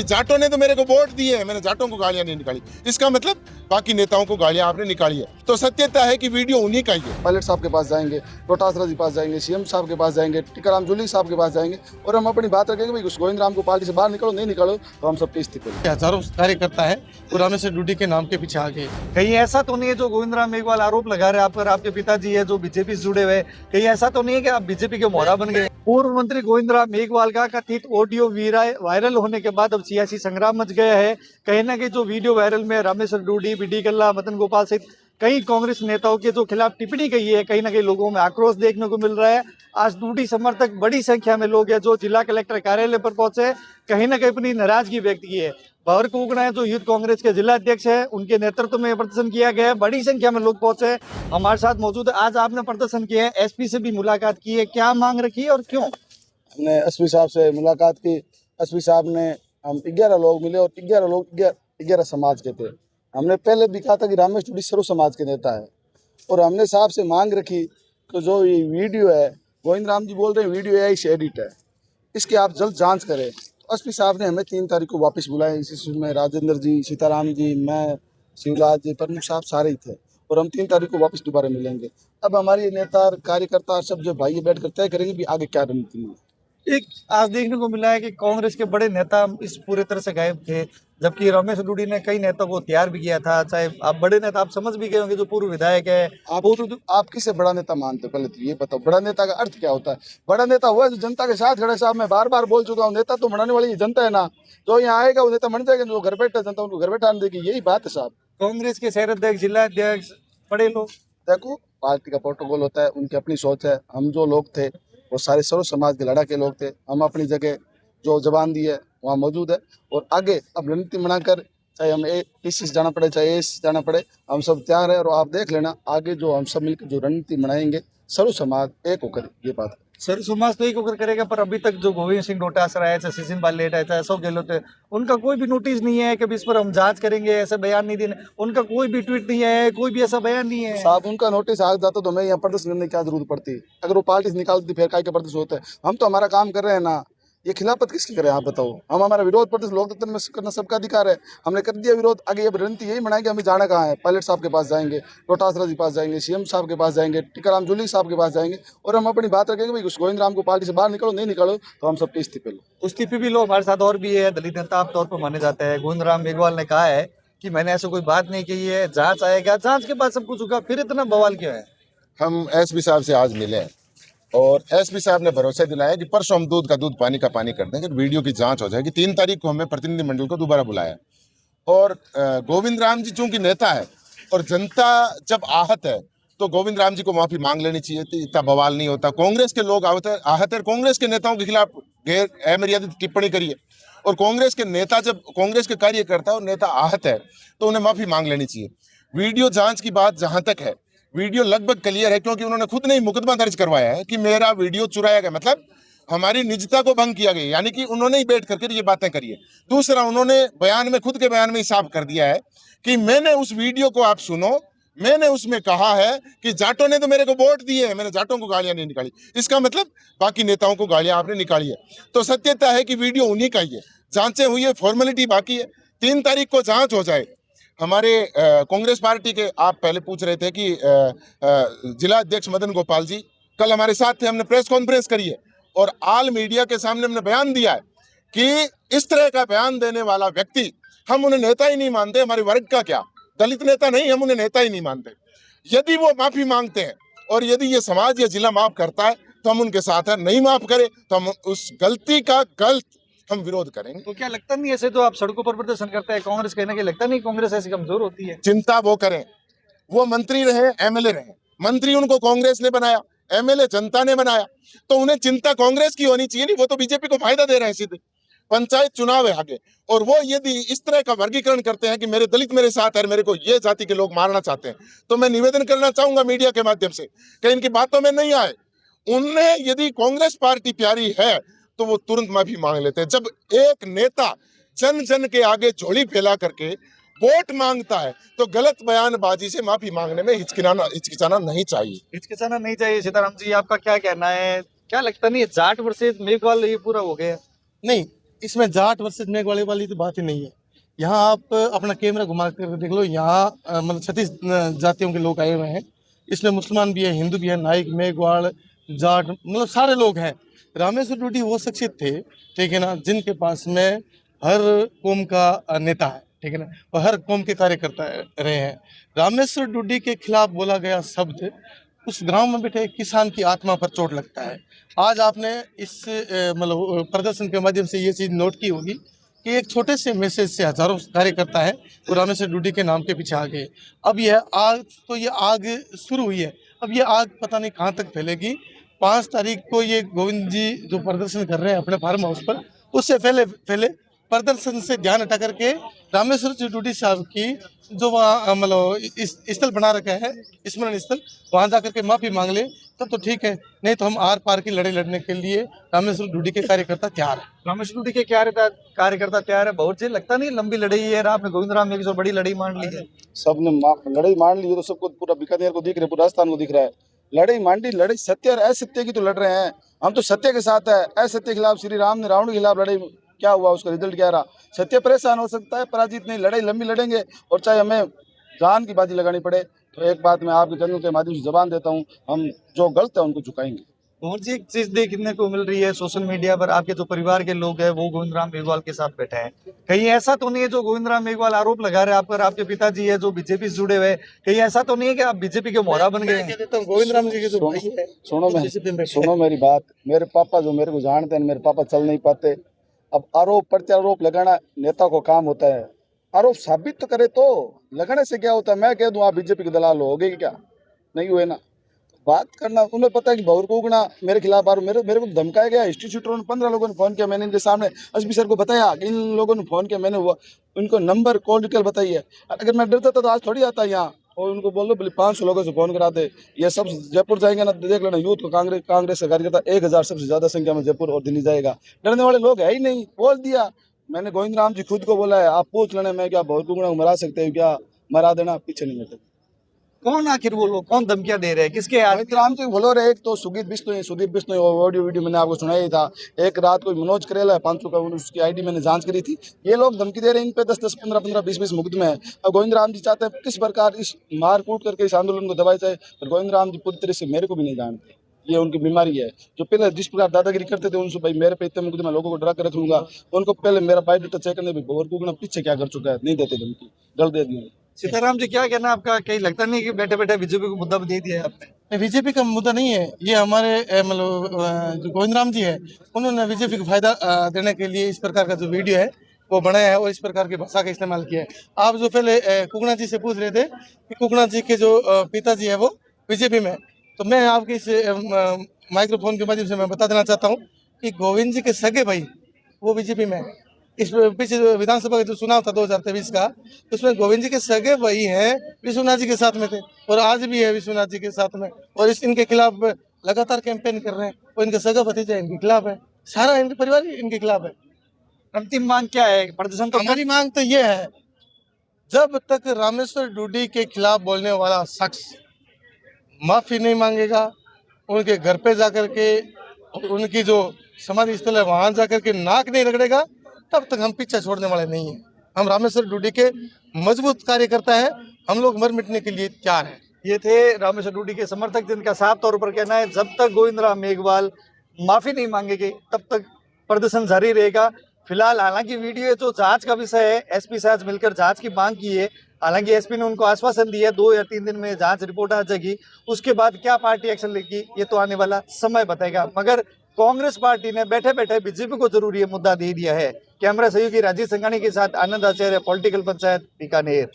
कि जाटों ने तो मेरे को वोट दिए हैं, मैंने जाटों को गालियां नहीं निकाली। इसका मतलब बाकी नेताओं को गालियां आपने निकाली है। तो सत्यता है कि वीडियो उन्हीं का ही है। पायलट साहब के पास जाएंगे, रोहतास जी पास जाएंगे, सीएम साहब के पास जाएंगे, टीकाराम जूली साहब के पास जाएंगे और हम अपनी बात रखेंगे भाई गोविंद राम को पार्टी से बाहर निकालो, नहीं निकालो तो हम सबके इस्तीफे। हजारों कार्यकर्ता है पुराने से ड्यूटी के नाम के पीछे आ गए। कहीं ऐसा तो नहीं है जो गोविंद राम मेघवाल आरोप लगा रहे हैं आप पर, आपके पिताजी है जो बीजेपी से जुड़े हुए, कहीं ऐसा तो नहीं है कि आप बीजेपी के मोहरा बन गए? पूर्व मंत्री गोविंद राम मेघवाल का कथित ऑडियो वायरल होने के बाद अब सियासी संग्राम मच गया है। कहीं ना कहीं जो वीडियो वायरल में रामेश्वर डूडी, बीडी कल्ला, मदन गोपाल सहित कई कांग्रेस नेताओं के जो खिलाफ टिप्पणी की है, कहीं ना कहीं लोगों में आक्रोश देखने को मिल रहा है। आज डूडी समर्थक बड़ी संख्या में लोग हैं जो जिला कलेक्टर कार्यालय पर पहुंचे, कहीं ना कहीं अपनी नाराजगी व्यक्त की है। भंवर कुगड़ा है जो यूथ कांग्रेस के जिला अध्यक्ष है, उनके नेतृत्व में प्रदर्शन किया गया है। बड़ी संख्या में लोग पहुंचे, हमारे साथ मौजूद है। आज आपने प्रदर्शन किया है, एसपी से भी मुलाकात की है, क्या मांग रखी है और क्यों? हमने एसपी साहब से मुलाकात की। एसपी साहब ने, हम 11 लोग मिले और 11 लोग 11 समाज के थे। हमने पहले भी कहा था कि रामेश डूडी सर्व समाज के नेता है और हमने साहब से मांग रखी कि जो ये वीडियो है, गोविंद राम जी बोल रहे हैं वीडियो AI से एडिट है, इसकी आप जल्द जांच करें। एसपी साहब ने हमें 3 तारीख को वापस बुलाया। इसमें राजेंद्र जी, सीताराम जी, मैं, शिवराज जी, प्रमुख साहब सारे ही थे और हम 3 तारीख को वापस दोबारा मिलेंगे। अब हमारे नेता कार्यकर्ता सब जो भाई बैठ कर तय करेंगे भी आगे क्या रणनीति में। एक आज देखने को मिला है कि कांग्रेस के बड़े नेता इस पूरे तरह से गायब थे, जबकि रमेश डूडी ने कई नेताओं को तैयार भी किया था। चाहे आप बड़े नेता, आप समझ भी गए होंगे जो पूर्व विधायक है। आप किसे बड़ा नेता मानते हो? पहले तो ये बताओ, बड़ा नेता का अर्थ क्या होता है? बड़ा नेता हुआ जो जनता के साथ खड़े। साहब मैं बार बार बोल चुका हूँ, नेता तो बनाने वाली जनता है ना। जो यहाँ आएगा वो नेता बन जाएगा, जो घर बैठा जनता उनको घर बैठा आने देगी, यही बात है साहब। कांग्रेस के शहर अध्यक्ष, जिला अध्यक्ष, बड़े लोग, देखो पार्टी का प्रोटोकॉल होता है, उनकी अपनी सोच है। हम जो लोग थे वो सारे सर्व समाज के लड़ाके लोग थे। हम अपनी जगह जो जबान दी है वहाँ मौजूद है और आगे अब रणनीति बनाकर, चाहे हम पीसी से जाना पड़े चाहे ए से जाना पड़े, हम सब तैयार है। और आप देख लेना आगे जो हम सब मिलकर जो रणनीति बनाएंगे, सर्व समाज एक होकर, ये बात है। सर समाज तो एक होकर करेगा, पर अभी तक जो गोविंद सिंह डोटासरा है, चाहे सचिन पायलट है, चाहे अशोक गहलोत है, उनका कोई भी नोटिस नहीं है कि इस पर हम जांच करेंगे, ऐसा बयान नहीं देना। उनका कोई भी ट्वीट नहीं है, कोई भी ऐसा बयान नहीं है। साहब उनका नोटिस आ जाता तो मैं यहाँ प्रदर्शन करने की क्या जरूरत पड़ती? अगर वो पार्टी से निकालती फिर काय का प्रदर्शन होता है? हम तो हमारा काम कर रहे हैं ना। ये खिलाफत किसकी करें आप बताओ? हम हमारा विरोध प्रदर्शन लोकतंत्र में करना सबका अधिकार है। हमने कर दिया विरोध, आगे ये रणनीति यही बनाएंगे। हमें जाना कहाँ है? पायलट साहब के पास जाएंगे, रोहतास जी पास जाएंगे, सीएम साहब के पास जाएंगे, टीकाराम जूली साहब के पास जाएंगे और हम अपनी बात रखेंगे भाई गोविंद राम को पार्टी से बाहर निकालो, नहीं निकालो तो हम सबके इस्तीफे लो। इस्तीफे भी लो। हमारे साथ और भी है, दलित नेता आप तौर पर माने जाते हैं। गोविंद राम मेघवाल ने कहा है कि मैंने ऐसा कोई बात नहीं की है, जांच आएगा, जांच के बाद सब कुछ होगा, फिर इतना बवाल क्यों है? हम एसपी साहब से आज मिले और एसपी साहब ने भरोसा दिलाया कि परसों हम दूध का दूध पानी का पानी कर देंगे, वीडियो की जांच हो जाएगी। 3 तारीख को हमें प्रतिनिधिमंडल को दोबारा बुलाया और गोविंद राम जी चूंकि नेता है और जनता जब आहत है तो गोविंद राम जी को माफी मांग लेनी चाहिए थी, इतना बवाल नहीं होता। कांग्रेस के लोग आहत है, कांग्रेस के नेताओं के खिलाफ गैर अमर्यादित टिप्पणी करिए और कांग्रेस के नेता, जब कांग्रेस के कार्यकर्ता और नेता आहत है तो उन्हें माफी मांग लेनी चाहिए। वीडियो जांच की बात जहां तक है, वीडियो लगभग क्लियर है क्योंकि उन्होंने खुद ने ही मुकदमा दर्ज करवाया है कि मेरा वीडियो चुराया गया, मतलब हमारी निजता को भंग किया गया, यानी कि उन्होंने ही बैठ करके ये बातें करी है। दूसरा, उन्होंने बयान में, खुद के बयान में ही साफ कर दिया है कि मैंने उस वीडियो को, आप सुनो, मैंने उसमें कहा है कि जाटों ने तो मेरे को वोट दिए हैं, मैंने जाटों को गालियां नहीं निकाली। इसका मतलब बाकी नेताओं को गालियां आपने निकाली है। तो सत्यता है कि वीडियो उन्हीं का ही है, जांचें हुई है, फॉर्मेलिटी बाकी है। 3 तारीख को जांच हो जाए। हमारे कांग्रेस पार्टी के, आप पहले पूछ रहे थे कि जिला अध्यक्ष मदन गोपाल जी कल हमारे साथ थे, हमने प्रेस कॉन्फ्रेंस करी है और आल मीडिया के सामने हमने बयान दिया है कि इस तरह का बयान देने वाला व्यक्ति, हम उन्हें नेता ही नहीं मानते। हमारे वर्ग का क्या, दलित नेता नहीं, हम उन्हें नेता ही नहीं मानते। यदि वो माफी मांगते हैं और यदि ये समाज या जिला माफ करता है तो हम उनके साथ हैं, नहीं माफ करे तो हम उस गलती का हम विरोध करेंगे। तो क्या लगता नहीं ऐसे तो आप सड़कों पर प्रदर्शन करते हैं कांग्रेस, कहने के लगता नहीं कांग्रेस ऐसी कमजोर होती है? चिंता वो करें, वो मंत्री रहे, एमएलए रहे। मंत्री उनको कांग्रेस ने बनाया, एमएलए जनता ने बनाया, तो उन्हें चिंता कांग्रेस की होनी चाहिए नहीं। वो तो बीजेपी को फायदा दे रहे हैं सीधे। पंचायत चुनाव है आगे और वो यदि इस तरह का वर्गीकरण करते हैं कि मेरे दलित मेरे साथ है, मेरे को ये जाति के लोग मारना चाहते हैं, तो मैं निवेदन करना चाहूंगा मीडिया के माध्यम से कि इनकी बातों में नहीं आए। उन्हें यदि कांग्रेस पार्टी प्यारी है तो वो तुरंत माफी मांग लेते हैं। जब एक नेता जन जन के आगे झोली फैला करके वोट मांगता है तो गलत बयानबाजी से माफी मांगने में हिचकिचाना नहीं चाहिए। हिचकिचाना नहीं चाहिए। सीताराम जी, आपका क्या कहना है? क्या लगता नहीं जाट वर्सेस मेघवाल ये पूरा हो गया? नहीं, इसमें जाट वर्सेस मेघवाली वाली तो बात ही नहीं है। यहाँ आप अपना कैमरा घुमा कर देख लो, यहाँ मतलब 36 जातियों के लोग आए हुए हैं। इसमें मुसलमान भी है, हिंदू भी है, नाइक, मेघवाड़, जाट, मतलब सारे लोग हैं। रामेश्वर डूडी वो शख्सियत थे, ठीक है ना, जिनके पास में हर कौम का नेता है, ठीक है ना, और हर कौम के कार्यकर्ता रहे हैं। रामेश्वर डूडी के खिलाफ बोला गया शब्द उस गांव में बैठे किसान की आत्मा पर चोट लगता है। आज आपने इस मतलब प्रदर्शन के माध्यम से ये चीज़ नोट की होगी कि एक छोटे से मैसेज से हजारों कार्यकर्ता है वो रामेश्वर डूडी के नाम के पीछे आ गए। अब यह आग, तो ये आग शुरू हुई है, अब ये आग पता नहीं कहाँ तक फैलेगी। 5 तारीख को ये गोविंद जी जो प्रदर्शन कर रहे हैं अपने फार्म हाउस पर, उससे पहले प्रदर्शन से ध्यान हटा करके रामेश्वर जी डूडी साहब की जो वहाँ मतलब इस स्थल बना रखा है, स्मरण स्थल, वहाँ जाकर के माफ़ी मांग ले तब तो ठीक है, नहीं तो हम आर पार की लड़ाई लड़ने के लिए रामेश्वर डूडी के कार्यकर्ता तैयार है। रामेश्वर डूडी के कार्यकर्ता तैयार है। बहुत जी लगता नहीं लंबी लड़ाई है, आपने गोविंद राम मेघवाल बड़ी लड़ाई मान ली है। सबने लड़ाई मान ली है, तो सबको पूरा बीकानेर को दिख रहा है, पूरा राजस्थान को दिख रहा है। लड़ाई मान ली, लड़ाई सत्य और असत्य की तो लड़ रहे हैं। हम तो सत्य के साथ है, असत्य के खिलाफ। श्री राम ने रावण के खिलाफ लड़ाई, क्या हुआ, उसका रिजल्ट क्या रहा? सत्य परेशान हो सकता है, पराजित नहीं। लड़ाई लंबी लड़ेंगे, और चाहे हमें जान की बाजी लगानी पड़े। तो एक बात मैं आपके चैनल के माध्यम से जबान देता हूँ, हम जो गलत है उनको झुकाएंगे। और जी एक चीज देखने को मिल रही है सोशल मीडिया पर, आपके जो परिवार के लोग हैं वो गोविंद राम मेघवाल के साथ बैठे हैं। कहीं ऐसा तो नहीं है जो गोविंद राम मेघवाल आरोप लगा रहे हैं आप पर, आपके पिताजी है जो बीजेपी से जुड़े हुए, कहीं ऐसा तो नहीं है कि आप बीजेपी के मोहरा बन गए हैं? तो गोविंद राम जी के जो भाई है, सुनो मेरी बात। मेरे पापा जो मेरे को जानते हैं, मेरे पापा चल नहीं पाते। अब आरोप प्रत्यारोप लगाना नेता को काम होता है। आरोप साबित तो करे, तो लगाने से क्या होता है? मैं कह दूं आप बीजेपी के दलाल हो गए, क्या नहीं हुए ना? बात करना, उन्हें पता है कि बहुर को उगना मेरे खिलाफ मेरे को धमकाया गया। इंस्टीट्यूटरों ने 15 लोगों ने फोन किया, मैंने इनके सामने एसपी सर को बताया कि इन लोगों ने फोन किया, मैंने उनको नंबर कॉल डिटेल बताई है। अगर मैं डरता था तो आज थोड़ी आता यहाँ, और उनको बोल दो बोले 500 लोगों से फोन कराते। ये सब जयपुर जाएंगे ना, देख लेना, यूथ को कांग्रेस का कार्यकर्ता 1000 सबसे ज्यादा संख्या में जयपुर और दिल्ली जाएगा। डरने वाले लोग है ही नहीं, बोल दिया मैंने। गोविंद राम जी खुद को बोला है, आप पूछ लेना, मैं क्या बहुत को मरा सकते हो क्या? मरा देना, पीछे नहीं हटे। कौन आखिर वो लोग, कौन धमकियां दे रहे हैं, किसके हाथ? गोविंद राम जी बोलो रहे। एक तो सुदीप बिश्नोई ऑडियो वीडियो मैंने आपको सुनाया ही था। एक रात को मनोज करेला 500 का, उसकी आईडी मैंने जांच करी थी। ये लोग धमकी दे रहे हैं, इन पे 10-10, 15-15, 20-20 मुकदमे हैं। अब गोविंद राम जी चाहते हैं किस प्रकार इस मार कूट करके इस आंदोलन को दबाया जाए, पर गोविंद राम जी पूरी तरह से मेरे को भी नहीं जानते। ये उनकी बीमारी है। जो पहले जिस प्रकार दादागिरी करते थे उनसे, भाई मेरे पे इतने मुकदमे, लोगों को डरा कर रख लूंगा, उनको पहले मेरा बायोडाटा चेक करने भी बहुत कुगना पीछे क्या कर चुका है, नहीं देते धमकी, डर दे दिए। सीताराम जी क्या कहना आपका? कहीं लगता नहीं कि बैठे बैठे बीजेपी को मुद्दा दे दिया है आपने? बीजेपी का मुद्दा नहीं है ये, हमारे मतलब जो गोविंद राम जी है उन्होंने बीजेपी को फायदा देने के लिए इस प्रकार का जो वीडियो है वो बनाया है और इस प्रकार की भाषा का इस्तेमाल किया है। आप जो पहले कुगना जी से पूछ रहे थे कि कुगना जी के जो पिताजी है वो बीजेपी में, तो मैं आपके इस माइक्रोफोन के माध्यम से मैं बता देना चाहता हूँ कि गोविंद जी के सगे भाई वो बीजेपी में है। इस पीछे जो विधानसभा का जो चुनाव था 2023 का, उसमें गोविंद जी के सगे भाई हैं विश्वनाथ जी के साथ में थे और आज भी है विश्वनाथ जी के साथ में, और इनके खिलाफ लगातार कैंपेन कर रहे हैं। और इनका सगा भतीजा इनके खिलाफ है, सारा इनके परिवार ही इनके खिलाफ है। अंतिम मांग क्या है? प्रदर्शन तो हमारी मांग तो ये है, जब तक रामेश्वर डूडी के खिलाफ बोलने वाला शख्स माफी नहीं मांगेगा, उनके घर पे जाकर के उनकी जो समाधि स्थल है वहां जाकर के नाक नहीं रगड़ेगा, तब तक हम पीछे छोड़ने वाले नहीं हैं। हम रामेश्वर डूडी के मजबूत कार्यकर्ता हैं, हम लोग मर मिटने के लिए तैयार हैं। ये थे रामेश्वर डूडी के समर्थक, जिनका साफ तौर पर कहना है जब तक गोविंद राम मेघवाल माफी नहीं मांगेंगे तब तक प्रदर्शन जारी रहेगा। फिलहाल हालांकि वीडियो जो जांच का विषय है, एसपी से आज मिलकर जांच की मांग की है। हालांकि एसपी ने उनको आश्वासन दिया 2 या 3 दिन में जांच रिपोर्ट आ जाएगी, उसके बाद क्या पार्टी एक्शन लेगी ये तो आने वाला समय बताएगा। मगर कांग्रेस पार्टी ने बैठे बैठे बीजेपी को जरूर ये मुद्दा दे दिया है। कैमरा सहयोगी राजीव संघानी के साथ आनंद आचार्य, पॉलिटिकल पंचायत, बीकानेर।